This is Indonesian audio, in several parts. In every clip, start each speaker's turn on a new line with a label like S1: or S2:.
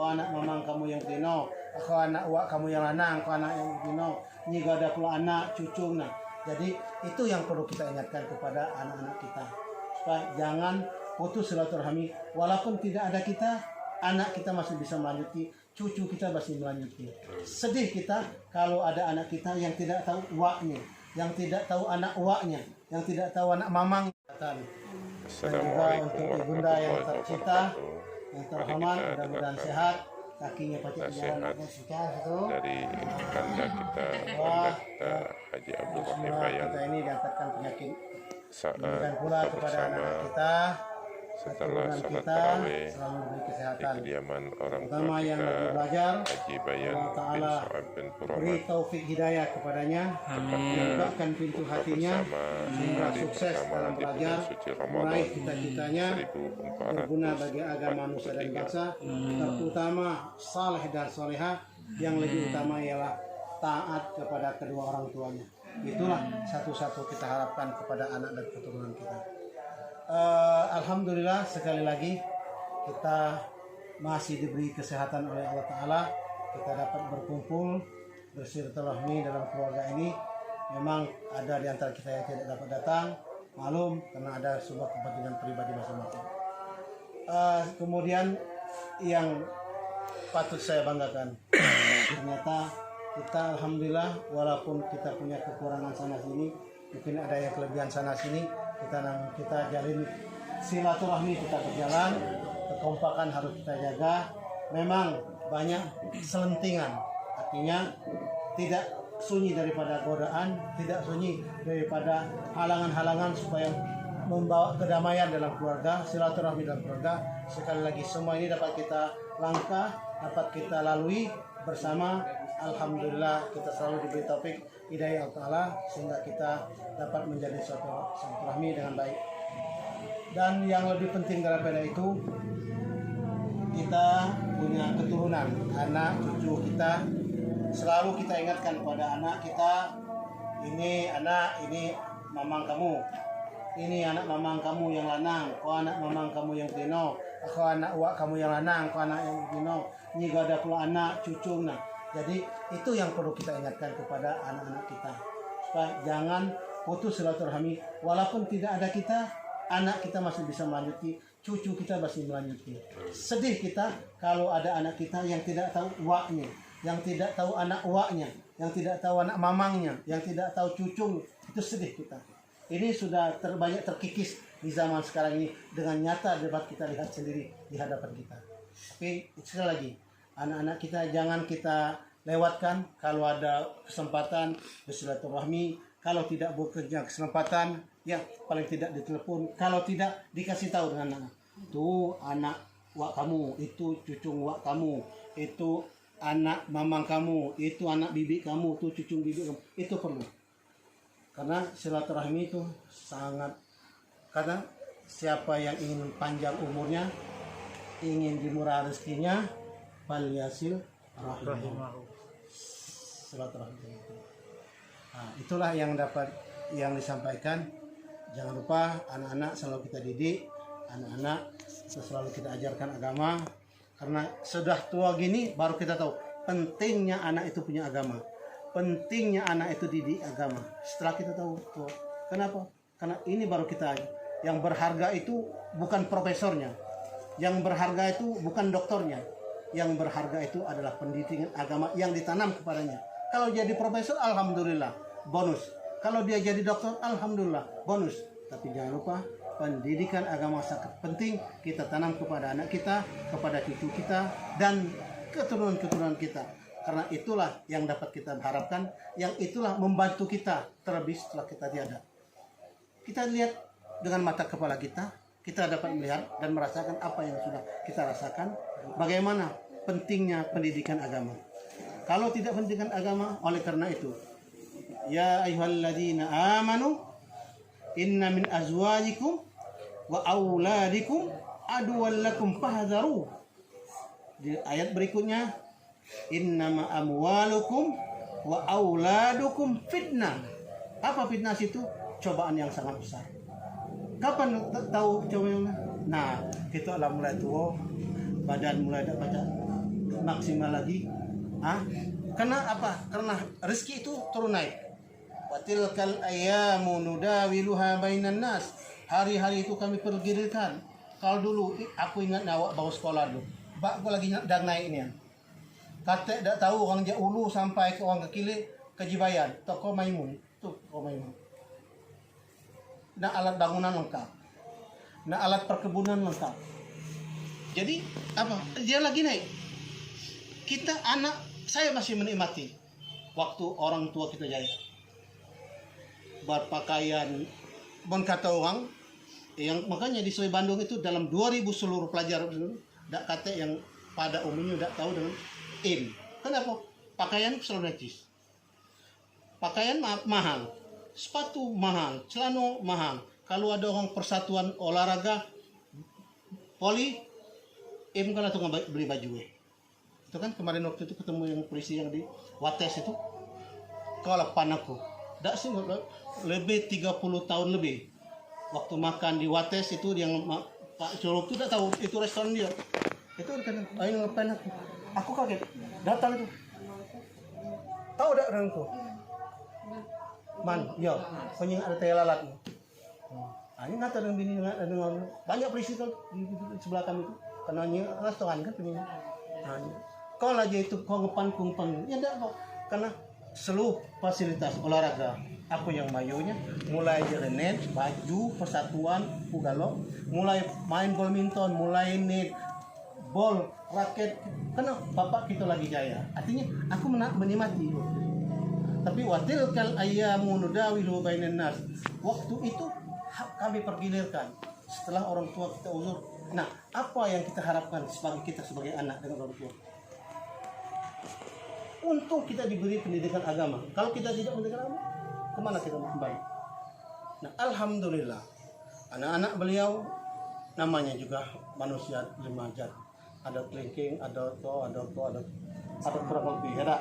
S1: ko anak mamang kamu yang tino, ko anak uak kamu yang lanang, ko anak yang tino, nyi gada pula anak cucu. Nah, jadi itu yang perlu kita ingatkan kepada anak-anak kita, supaya jangan putus silaturahmi. Walaupun tidak ada kita, anak kita masih bisa melanjuti, cucu kita masih melanjuti. Sedih kita kalau ada anak kita yang tidak tahu uaknya, yang tidak tahu anak uaknya, yang tidak tahu anak mamang. Dan juga untuk ibunda yang tercinta, yang terhormat, mudah-mudahan sehat, kakinya pakai jalan itu.
S2: Dari Anda kita Haji Abdul Rahim Bayan.
S1: Kita ini dapatkan penyakit.
S2: Saat
S1: Dan pula kepada anak kita,
S2: setelah salat
S1: kita
S2: tarawih
S1: selalu diberi
S2: di
S1: kesehatan.
S2: kediaman orang tua
S1: Terutama yang lagi
S2: kita
S1: belajar,
S2: Haji Bayan
S1: Allah
S2: bin
S1: Ta'ala
S2: Sa'ad bin
S1: beri
S2: Puramat,
S1: taufik hidayah kepadanya, bukakan pintu hatinya, sehingga
S2: hari
S1: sukses
S2: pertama
S1: dalam
S2: di
S1: belajar,
S2: bulan suci
S1: meraih
S2: Ramadan
S1: cita-citanya, berguna bagi agama manusia dan bangsa, terutama saleh dan soleha, yang lebih utama ialah taat kepada kedua orang tuanya. Itulah satu-satu kita harapkan kepada anak dan keturunan kita. Alhamdulillah sekali lagi kita masih diberi kesehatan oleh Allah Ta'ala. Kita dapat berkumpul bersilaturahmi dalam keluarga ini. Memang ada di antara kita yang tidak dapat datang, malum karena ada sebuah kepentingan pribadi masing-masing. Kemudian yang patut saya banggakan, ternyata kita alhamdulillah walaupun kita punya kekurangan sana sini, mungkin ada yang kelebihan sana sini, kita jalin silaturahmi kita berjalan, kekompakan harus kita jaga. Memang banyak selentingan, artinya tidak sunyi daripada godaan, tidak sunyi daripada halangan-halangan supaya membawa kedamaian dalam keluarga, silaturahmi dalam keluarga. Sekali lagi semua ini dapat kita langkah, dapat kita lalui bersama. Alhamdulillah kita selalu diberi taufik hidayah Allah Ta'ala sehingga kita dapat menjadi silaturahmi dengan baik. Dan yang lebih penting daripada itu, kita punya keturunan, anak cucu kita. Selalu kita ingatkan kepada anak kita, ini anak, ini mamang kamu, ini anak mamang kamu yang lanang, ko anak mamang kamu yang tino, ko anak uak kamu yang lanang, ko anak yang tino, nyi gada pula anak cucu. Nah, jadi itu yang perlu kita ingatkan kepada anak-anak kita, supaya jangan putus silaturahmi. Walaupun tidak ada kita, anak kita masih bisa melanjuti, cucu kita masih melanjuti. Sedih kita kalau ada anak kita yang tidak tahu uaknya, yang tidak tahu anak uaknya, yang tidak tahu anak mamangnya, yang tidak tahu cucu. Itu sedih kita. Ini sudah banyak terkikis di zaman sekarang ini dengan nyata dapat kita lihat sendiri di hadapan kita. Tapi sekali lagi, anak-anak kita jangan kita lewatkan. Kalau ada kesempatan bersilaturahmi, kalau tidak bekerja kesempatan, ya paling tidak ditelepon. Kalau tidak dikasih tahu dengan anak, tuh anak wak kamu, itu cucu wak kamu, itu anak mamang kamu, itu anak bibi kamu, tuh cucu bibi kamu. Itu perlu. Karena silaturahmi itu sangat, karena siapa yang ingin panjang umurnya, ingin dimurah rezekinya, falyasil rahimahu. Silaturahmi itu. Nah, itulah yang disampaikan. Jangan lupa anak-anak selalu kita didik, anak-anak selalu kita ajarkan agama. Karena sudah tua gini baru kita tahu pentingnya anak itu punya agama, pentingnya anak itu didik agama. Setelah kita tahu tua, kenapa? Karena ini baru kita. Yang berharga itu bukan profesornya, yang berharga itu bukan doktornya, yang berharga itu adalah pendidikan agama yang ditanam kepadanya. Kalau jadi profesor, alhamdulillah, bonus. Kalau dia jadi dokter, alhamdulillah, bonus. Tapi jangan lupa, pendidikan agama sangat penting kita tanam kepada anak kita, kepada cucu kita, dan keturunan-keturunan kita. Karena itulah yang dapat kita harapkan, yang itulah membantu kita terlebih setelah kita tiada. Kita lihat dengan mata kepala kita, kita dapat melihat dan merasakan apa yang sudah kita rasakan, bagaimana pentingnya pendidikan agama. Kalau tidak pendidikan agama, oleh karena itu, ya ayyuhalladzina amanu inna min azwajikum wa auladikum aduwwan lakum fahdharu. Di ayat berikutnya, innama amwalukum wa auladukum fitnah. Apa fitnah itu? Cobaan yang sangat besar. Kapan tahu cobaan? Nah, kita lah mulai tua, badan mulai tak baca, maksimal lagi. Karena apa? Karena rezeki itu turun naik. Watilkal ayyamu nudawiluha bainan nas. Hari-hari itu kami pergilirkan. Kalau dulu aku ingat awak bawa sekolah dulu. Bak aku lagi dan naik ni. Kata tak tahu orang Ulu sampai ke orang Kekili ke Jibayan, Toko Maimun, tu Toko Maimun. Nak alat bangunan lengkap. Nak alat perkebunan lengkap. Jadi apa? Dia lagi naik. Kita anak saya masih menikmati waktu orang tua kita jaya. Berpakaian bon kata orang yang makanya di Serai Bandung itu dalam 2000 seluruh pelajar itu dak kata yang pada umumnya dak tahu dengan Kenapa? Pakaian selalu najis. Pakaian mahal, sepatu mahal, celana mahal. Kalau ada orang persatuan olahraga poli kalau tuh beli baju itu kan kemarin waktu itu ketemu yang polisi yang di Wates itu kalau panaku dak sih lebih 30 tahun lebih waktu makan di Wates itu yang Pak Curug itu dak tahu itu restoran dia itu kan ayo ngapain aku kaget datang itu tahu dak orang itu yo punya ada teh lalat ini ngata dengan bini dengan banyak polisi tuh di sebelah kami itu karena restoran kan punya kalau aja itu kau ngepangkung ya enggak kok karena seluruh fasilitas olahraga aku yang mayonya mulai jerenet baju persatuan pugalo mulai main badminton mulai net bol raket karena bapak kita lagi jaya artinya aku menikmati tapi watilkal ayyamu nudawilu bainan nas waktu itu kami pergilirkan setelah orang tua kita uzur. Nah, apa yang kita harapkan sebagai anak dengan orang tua? Untung kita diberi pendidikan agama. Kalau kita tidak pendidikan agama, kemana kita mau kembali? Nah, alhamdulillah, anak-anak beliau namanya juga manusia lemajat. Ada kelingking, ada kurang lebih ada.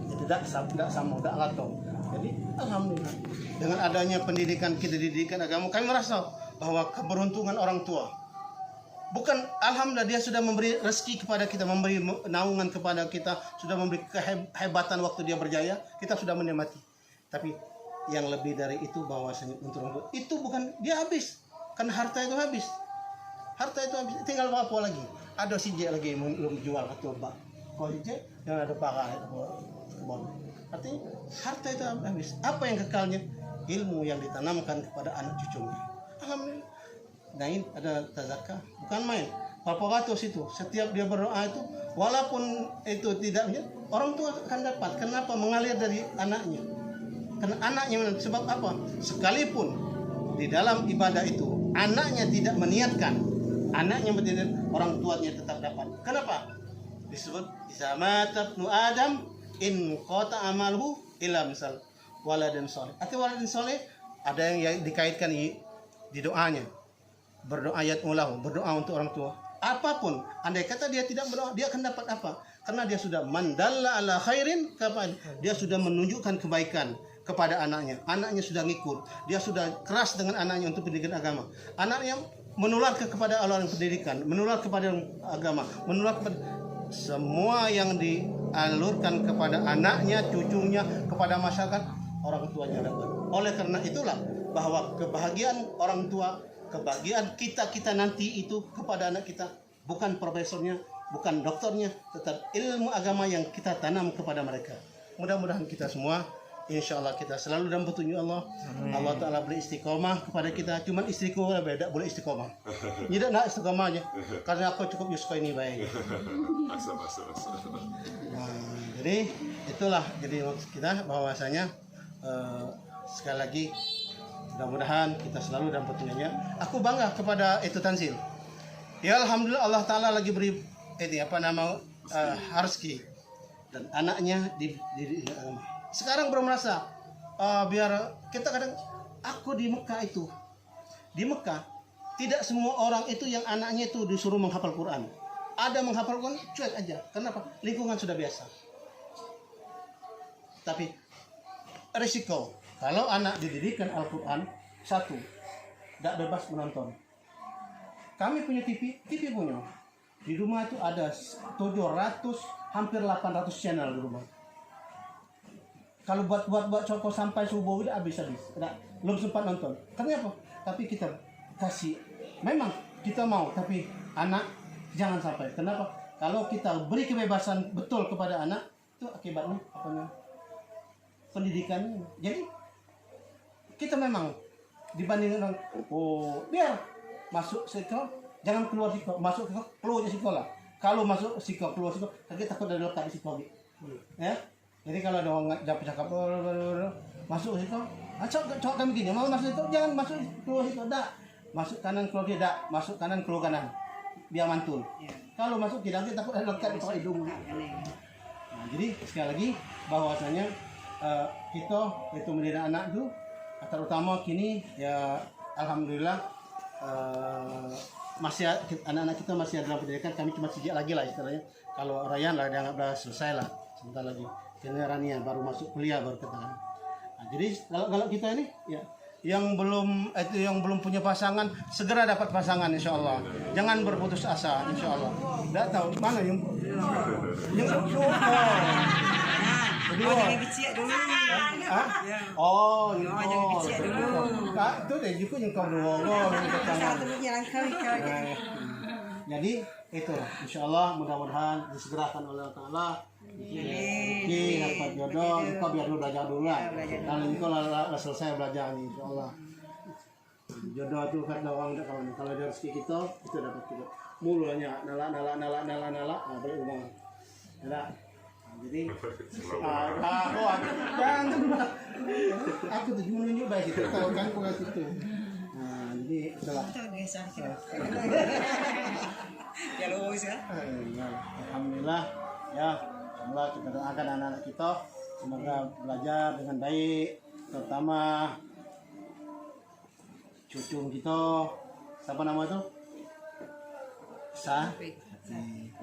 S1: Tidak sama, tidak latong. Jadi, alhamdulillah, dengan adanya pendidikan agama, kami merasa bahwa keberuntungan orang tua. Bukan alhamdulillah dia sudah memberi rezeki kepada kita, memberi naungan kepada kita, sudah memberi kehebatan waktu dia berjaya, kita sudah menikmati. Tapi yang lebih dari itu bahwasanya untuk itu bukan dia habis, kan harta itu habis. Tinggal apa lagi? Ada sinjek lagi belum jual ketuba. Kalau sinjek yang ada pakai kebon. Artinya harta itu habis. Apa yang kekalnya? Ilmu yang ditanamkan kepada anak cucunya. Alhamdulillah. Nah ini ada tazakah, bukan main. Bapak Gatos itu setiap dia berdoa itu, walaupun itu tidak orang tua akan dapat. Kenapa? Mengalir dari anaknya. Karena anaknya sebab apa? Sekalipun di dalam ibadah itu anaknya tidak meniatkan, anaknya tidak, orang tuanya tetap dapat. Kenapa? Disebut sama tabnu Adam in qata amaluhu illa misal waladin soleh. Arti waladin soleh ada yang dikaitkan di doanya. Berdoa ayatullah, berdoa untuk orang tua. Apapun, andai kata dia tidak berdoa, dia akan dapat apa? Karena dia sudah mandalla ala khairin, dia sudah menunjukkan kebaikan kepada anaknya. Anaknya sudah ngikut. Dia sudah keras dengan anaknya untuk pendidikan agama. Anaknya menular kepada orang pendidikan, menular kepada agama, menular kepada semua yang dialurkan kepada anaknya, cucunya, kepada masyarakat, orang tuanya dapat. Oleh karena itulah bahwa kebahagiaan orang tua, kebahagiaan kita nanti itu kepada anak kita bukan profesornya, bukan dokternya, tetap ilmu agama yang kita tanam kepada mereka. Mudah-mudahan kita semua, insya Allah kita selalu dalam petunjuk Allah. Amin. Allah Ta'ala beri istiqomah kepada kita. Cuman istriku beda, boleh istiqomah. Tidak nak istiqomah aja, karena aku cukup yusko ini baik. Nah, jadi itulah jadi maksud kita bahwasanya sekali lagi mudah-mudahan kita selalu dalam petunjuknya. Aku bangga kepada itu Tanzil. Ya alhamdulillah Allah Ta'ala lagi beri Harski dan anaknya di agama. Sekarang belum merasa biar kita kadang aku di Mekah itu. Di Mekah tidak semua orang itu yang anaknya itu disuruh menghafal Quran. Ada menghafal Quran cuek aja. Kenapa? Lingkungan sudah biasa. Tapi risiko kalau anak dididikan Al-Quran, satu, tidak bebas menonton. Kami punya TV punya. Di rumah itu ada 700 hampir 800 channel di rumah. Kalau buat Coko sampai subuh udah habis. Belum sempat nonton. Kenapa? Tapi kita kasih. Memang kita mau, tapi anak jangan sampai. Kenapa? Kalau kita beri kebebasan betul kepada anak, itu akibatnya apanya? Pendidikannya. Jadi kita memang dibanding orang, biar masuk sekolah, jangan keluar sekolah, masuk keluar sekolah. Kalau masuk sekolah, keluar sekolah, kita takut ada lekat di sekolah. Ya. Jadi kalau ada orang cakap masuk sekolah, cowok kami gini, mau masuk sekolah, jangan masuk keluar sekolah, dak. Masuk kanan keluar dia, dak. Masuk kanan keluar kanan. Biar mantul. Kalau masuk tidak, kita takut ada lekat di bawah hidung. Nah, jadi sekali lagi bahwasanya kita itu mendidik anak itu terutama kini ya alhamdulillah masih anak-anak kita masih dalam pendidikan. Kami cuma sejak lagi lah istilahnya. Kalau Ryan lah dianggap selesai lah, sebentar lagi. Kini Rania baru masuk kuliah baru katakan. Nah, jadi kalau kita ini ya yang belum punya pasangan segera dapat pasangan insya Allah. Jangan berputus asa insya Allah. Tidak tahu mana yang
S3: jangan kecil dulu. Jangan kecil dulu.
S1: Itu deh juga yang kau dulu.
S3: Satu jalan kau.
S1: Jadi itu insya Allah mudah-mudahan disegerakan oleh Allah Taala. Dapat jodoh, kau biar dulu belajar dulu lah. Kalau kau lah selesai belajar nih insya Allah. Jodoh itu kata orang kalau ada rezeki kita itu dapat kita. Mulanya nala, balik rumah. Nala. Jadi aku tuh menunjuk baik itu tahu kan aku itu. Nah, jadi itulah.
S3: Ya luas ya.
S1: Alhamdulillah ya. Semoga kita doakan anak-anak kita semoga belajar dengan baik, terutama cucu kita. Siapa nama itu?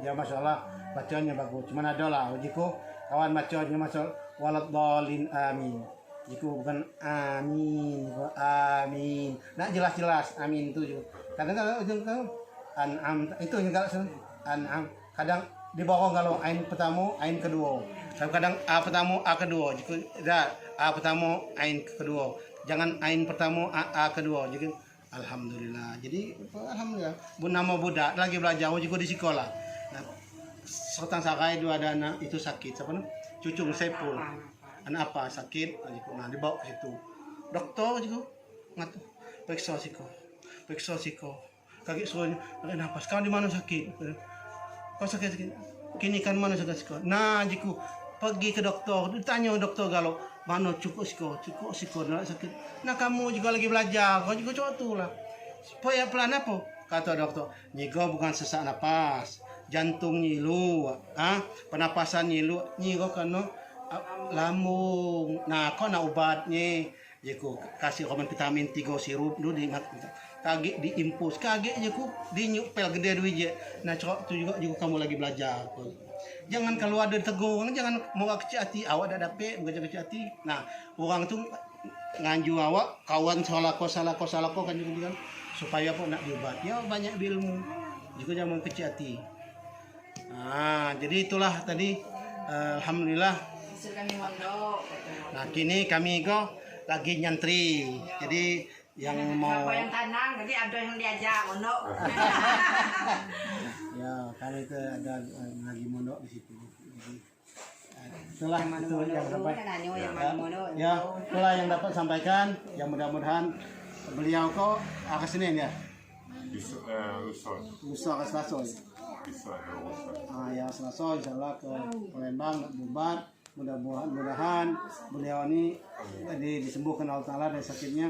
S1: Ya masya Allah bacanya bagus. Cuman ada lah jiko kawan bacanya masya walad dolin amin. Jiko bukan amin, amin. Nah jelas amin itu juga. Kadang-kadang an'am itu juga an'am. Kadang di bawah kalau ain pertama, ain kedua. Kadang a pertama, a kedua. Jika dah a pertama, ain kedua. Jangan ain pertama, a kedua. Jadi alhamdulillah. Jadi alhamdulillah. Bun nama budak lagi belajar juga di sekolah. Nah, Sultan Sakai dua ada anak itu sakit. Siapa nih? Cucu Saiful. Anak apa sakit? Nah dibawa ke situ. Dokter juga ngatu. Periksa siko. Kaki suruhnya ada nafas. Kau di mana sakit? Kau sakit. Kini kan mana sakit? Nah, jiku pergi ke dokter. Ditanya dokter galau mana cukup siko nak sakit. Nah kamu juga lagi belajar. Kau juga coba tu lah. Supaya pelan apa? Kata dokter. Nyigo bukan sesak napas. Jantung nyilu. Penapasan nyilu. Nyigo kena lambung. Nah kau nak obatnya. Jiku kasih komen vitamin 3 sirup dulu di kaget diimpus kaget aja ku dinyupel gede duit je. Nah cok tu juga kamu lagi belajar. Jangan kalau ada tegur, jangan mau kecil hati. Awak dah dapat bukan kecil hati. Nah orang tu nganju awak kawan salah ko kan juga supaya apa nak diobat. Ya banyak ilmu. Juga jangan kecil hati. Nah jadi itulah tadi alhamdulillah. Nah kini kami lagi nyantri. Jadi yang mau
S3: yang tanang jadi ada yang diajak mondok.
S1: Ya kami itu ada lagi mondok di situ. Jadi itulah itu yang sampai ya itulah yang dapat sampaikan. Yang mudah-mudahan beliau akan Senin ya. Lusa ke Selasa. Ya Selasa insyaallah ke Palembang bubat. Mudah-mudahan beliau ini disembuhkan Allah Ta'ala dari sakitnya.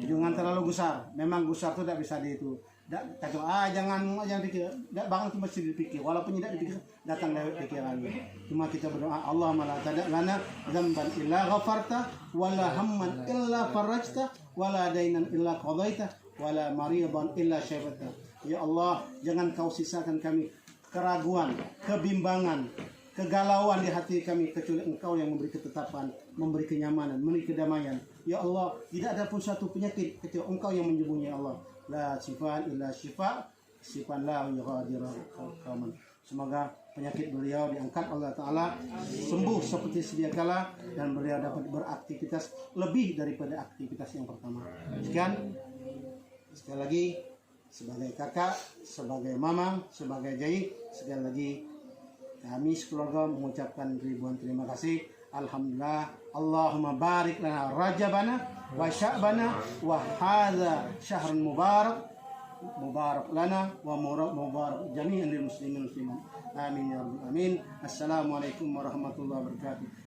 S1: Jangan terlalu gusar. Memang gusar itu tidak bisa itu. Jangan pikir. Bahkan itu mesti dipikir. Walaupun tidak dipikir, datang dari pikiran. Cuma kita berdoa, Allahumma la tada' lana dzamban illa ghafarta wala hamman illa farajta wala dainan illa qadaita wala maridan illa syafata. Ya Allah, jangan kau sisakan kami keraguan, kebimbangan, kegalauan di hati kami kecuali Engkau yang memberi ketetapan, memberi kenyamanan, memberi kedamaian. Ya Allah, tidak ada pun satu penyakit kecuali Engkau yang menyembuhkan ya Allah. La sifaan illa syifa, sifanlah yughadiru qauman. Semoga penyakit beliau diangkat Allah Ta'ala, sembuh seperti sedia kala, dan beliau dapat beraktivitas lebih daripada aktivitas yang pertama. Sekian, sekali lagi sebagai kakak, sebagai mama, sebagai jai, sekali lagi kami sekeluarga mengucapkan ribuan terima kasih. Alhamdulillah, Allahumma barik lana rajabana wa sya'bana wa hadza syahrun mubarak lana wa mubarak jami'an lil muslimin muslimat. Amin ya rabbal alamin. Assalamualaikum warahmatullahi wabarakatuh.